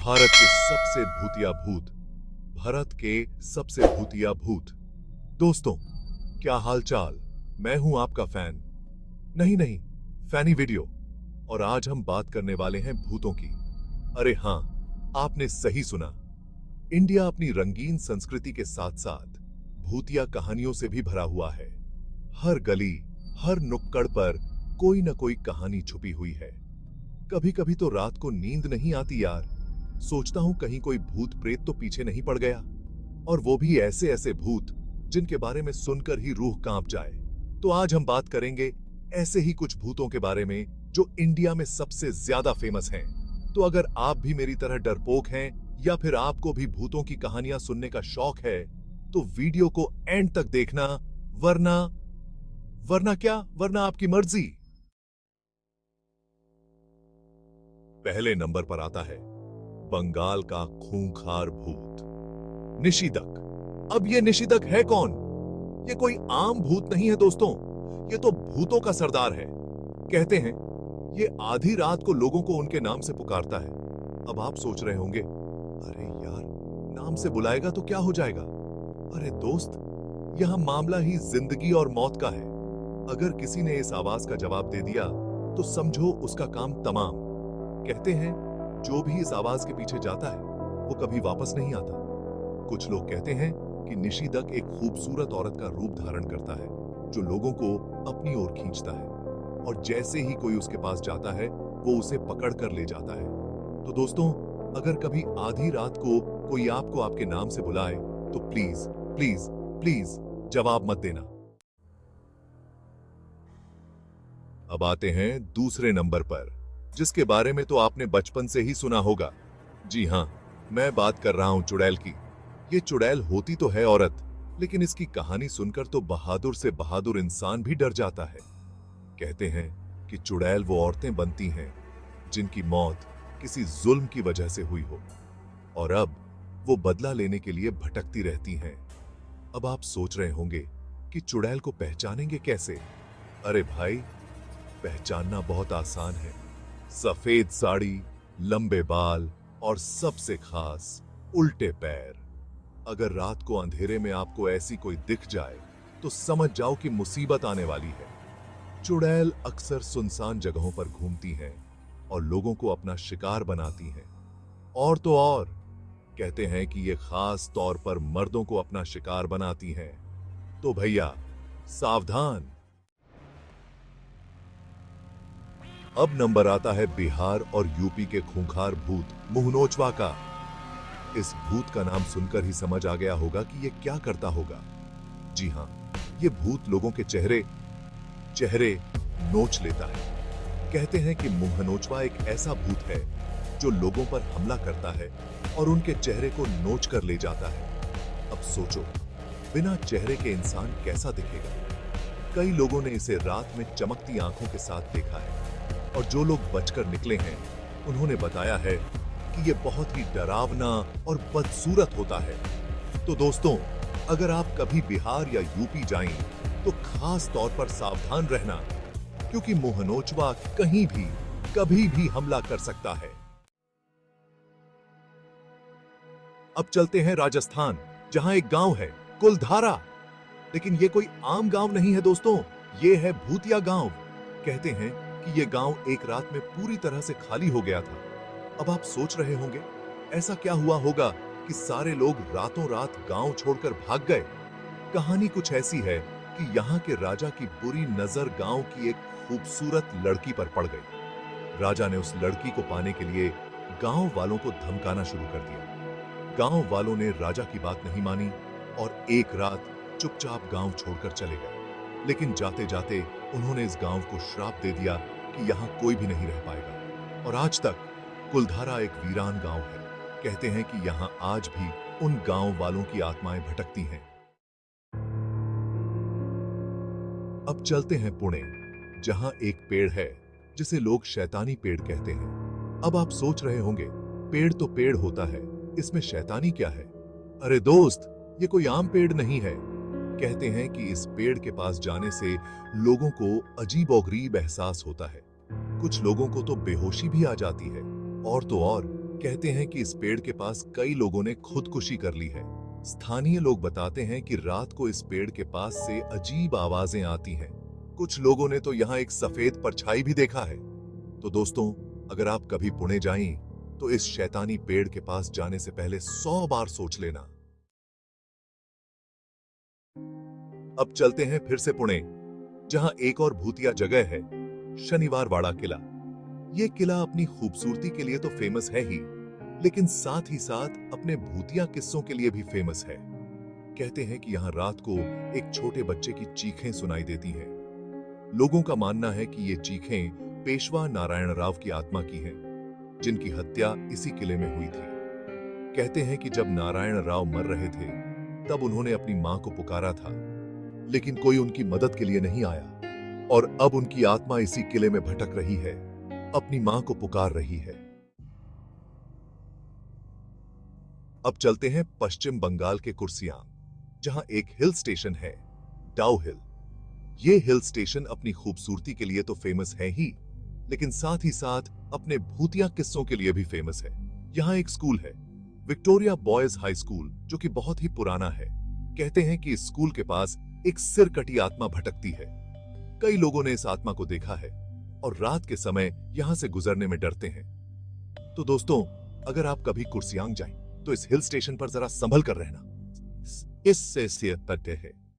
भारत के सबसे भूतिया भूत। भारत के सबसे भूतिया भूत। दोस्तों, क्या हालचाल। मैं हूं आपका फैन, नहीं, फैनी वीडियो। और आज हम बात करने वाले हैं भूतों की। अरे हां, आपने सही सुना। इंडिया अपनी रंगीन संस्कृति के साथ साथ भूतिया कहानियों से भी भरा हुआ है। हर गली, हर नुक्कड़ पर कोई न कोई कहानी छुपी हुई है। कभी कभी तो रात को नींद नहीं आती यार। सोचता हूं कहीं कोई भूत प्रेत तो पीछे नहीं पड़ गया। और वो भी ऐसे ऐसे भूत जिनके बारे में सुनकर ही रूह कांप जाए। तो आज हम बात करेंगे ऐसे ही कुछ भूतों के बारे में जो इंडिया में सबसे ज्यादा फेमस हैं। तो अगर आप भी मेरी तरह डरपोक हैं या फिर आपको भी भूतों की कहानियां सुनने का शौक है तो वीडियो को एंड तक देखना, वरना वरना आपकी मर्जी। पहले नंबर पर आता है बंगाल का खूंखार भूत, निशिदक। अब ये निशिदक है कौन? ये कोई आम भूत नहीं है दोस्तों, ये तो भूतों का सरदार है। कहते हैं ये आधी रात को लोगों को उनके नाम से पुकारता है। अब आप सोच रहे होंगे, अरे यार, नाम से बुलाएगा तो क्या हो जाएगा? अरे दोस्त, यह मामला ही जिंदगी और मौत का है। अगर किसी ने इस आवाज का जवाब दे दिया तो समझो उसका काम तमाम। कहते हैं जो भी इस आवाज के पीछे जाता है वो कभी वापस नहीं आता। कुछ लोग कहते हैं कि निशिदक एक खूबसूरत औरत का रूप धारण करता है जो लोगों को अपनी ओर खींचता है, और जैसे ही कोई उसके पास जाता है वो उसे पकड़ कर ले जाता है। तो दोस्तों, अगर कभी आधी रात को कोई आपको आपके नाम से बुलाए तो प्लीज प्लीज प्लीज जवाब मत देना। अब आते हैं दूसरे नंबर पर, जिसके बारे में तो आपने बचपन से ही सुना होगा। जी हां, मैं बात कर रहा हूं चुड़ैल की। ये चुड़ैल होती तो है औरत, लेकिन इसकी कहानी सुनकर तो बहादुर से बहादुर इंसान भी डर जाता है। कहते हैं कि चुड़ैल वो औरतें बनती हैं जिनकी मौत किसी जुल्म की वजह से हुई हो, और अब वो बदला लेने के लिए भटकती रहती हैं। अब आप सोच रहे होंगे कि चुड़ैल को पहचानेंगे कैसे? अरे भाई, पहचानना बहुत आसान है। सफेद साड़ी, लंबे बाल और सबसे खास उल्टे पैर। अगर रात को अंधेरे में आपको ऐसी कोई दिख जाए तो समझ जाओ कि मुसीबत आने वाली है। चुड़ैल अक्सर सुनसान जगहों पर घूमती हैं और लोगों को अपना शिकार बनाती हैं। और तो और, कहते हैं कि ये खास तौर पर मर्दों को अपना शिकार बनाती हैं। तो भैया सावधान। अब नंबर आता है बिहार और यूपी के खूंखार भूत मुहनोचवा का। इस भूत का नाम सुनकर ही समझ आ गया होगा कि ये क्या करता होगा। जी हां, ये भूत लोगों के चेहरे नोच लेता है। कहते हैं कि मुहनोचवा एक ऐसा भूत है जो लोगों पर हमला करता है और उनके चेहरे को नोच कर ले जाता है। अब सोचो, बिना चेहरे के इंसान कैसा दिखेगा? कई लोगों ने इसे रात में चमकती आंखों के साथ देखा है, और जो लोग बचकर निकले हैं उन्होंने बताया है कि यह बहुत ही डरावना और बदसूरत होता है। तो दोस्तों, अगर आप कभी बिहार या यूपी जाएं तो खास तौर पर सावधान रहना, क्योंकि मुहनोचवा कहीं भी कभी भी हमला कर सकता है। अब चलते हैं राजस्थान, जहां एक गांव है कुलधारा। लेकिन यह कोई आम गांव नहीं है दोस्तों, यह है भूतिया गांव। कहते हैं कि यह गांव एक रात में पूरी तरह से खाली हो गया था। अब आप सोच रहे होंगे, ऐसा क्या हुआ होगा कि सारे लोग रातों रात गांव छोड़कर भाग गए? कहानी कुछ ऐसी है कि यहाँ के राजा की बुरी नजर गांव की एक खूबसूरत लड़की पर पड़ गई। राजा ने उस लड़की को पाने के लिए गांव वालों को धमकाना शुरू कर दिया। गांव वालों ने राजा की बात नहीं मानी और एक रात चुपचाप गांव छोड़कर चले गए। लेकिन जाते जाते उन्होंने इस गांव को श्राप दे दिया कि यहां कोई भी नहीं रह पाएगा। और आज तक कुलधारा एक वीरान गांव है। कहते हैं कि यहां आज भी उन गांव वालों की आत्माएं भटकती हैं। अब चलते हैं पुणे, जहां एक पेड़ है जिसे लोग शैतानी पेड़ कहते हैं। अब आप सोच रहे होंगे, पेड़ तो पेड़ होता है, इसमें शैतानी क्या है? अरे दोस्त, ये कोई आम पेड़ नहीं है। कहते हैं कि इस पेड़ के पास जाने से लोगों को अजीबोगरीब एहसास होता है। कुछ लोगों को तो बेहोशी भी आ जाती है। और तो और, कहते हैं कि इस पेड़ के पास कई लोगों ने खुदकुशी कर ली है। स्थानीय लोग बताते हैं कि रात को इस पेड़ के पास से अजीब आवाजें आती हैं। कुछ लोगों ने तो यहाँ एक सफेद परछाई भी देखा है। तो दोस्तों, अगर आप कभी पुणे जाएं, तो इस शैतानी पेड़ के पास जाने से पहले 100 बार सोच लेना। अब चलते हैं फिर से पुणे, जहां एक और भूतिया जगह है, शनिवार वाड़ा किला। यह किला अपनी खूबसूरती के लिए तो फेमस है ही, लेकिन साथ ही साथ अपने भूतिया किस्सों के लिए भी फेमस है। कहते हैं कि यहां रात को एक छोटे बच्चे की चीखें सुनाई देती हैं। लोगों का मानना है कि ये चीखें पेशवा नारायण राव की आत्मा की हैं, जिनकी हत्या इसी किले में हुई थी। कहते हैं कि जब नारायण राव मर रहे थे, तब उन्होंने अपनी मां को पुकारा था, लेकिन कोई उनकी मदद के लिए नहीं आया, और अब उनकी आत्मा इसी किले में भटक रही है, अपनी मां को पुकार रही है। अब चलते हैं पश्चिम बंगाल के कुर्सियांग, जहां एक हिल स्टेशन है, डाउ हिल। ये हिल स्टेशन अपनी खूबसूरती के लिए तो फेमस है ही, लेकिन साथ ही साथ अपने भूतिया किस्सों के लिए भी फेमस है। यहाँ एक स्कूल है, विक्टोरिया बॉयज हाई स्कूल, जो कि बहुत ही पुराना है। कहते हैं कि इस स्कूल के पास एक सिरकटी आत्मा भटकती है। कई लोगों ने इस आत्मा को देखा है और रात के समय यहां से गुजरने में डरते हैं। तो दोस्तों, अगर आप कभी कुर्सियांग जाएं, तो इस हिल स्टेशन पर जरा संभल कर रहना। इससे सेहत है।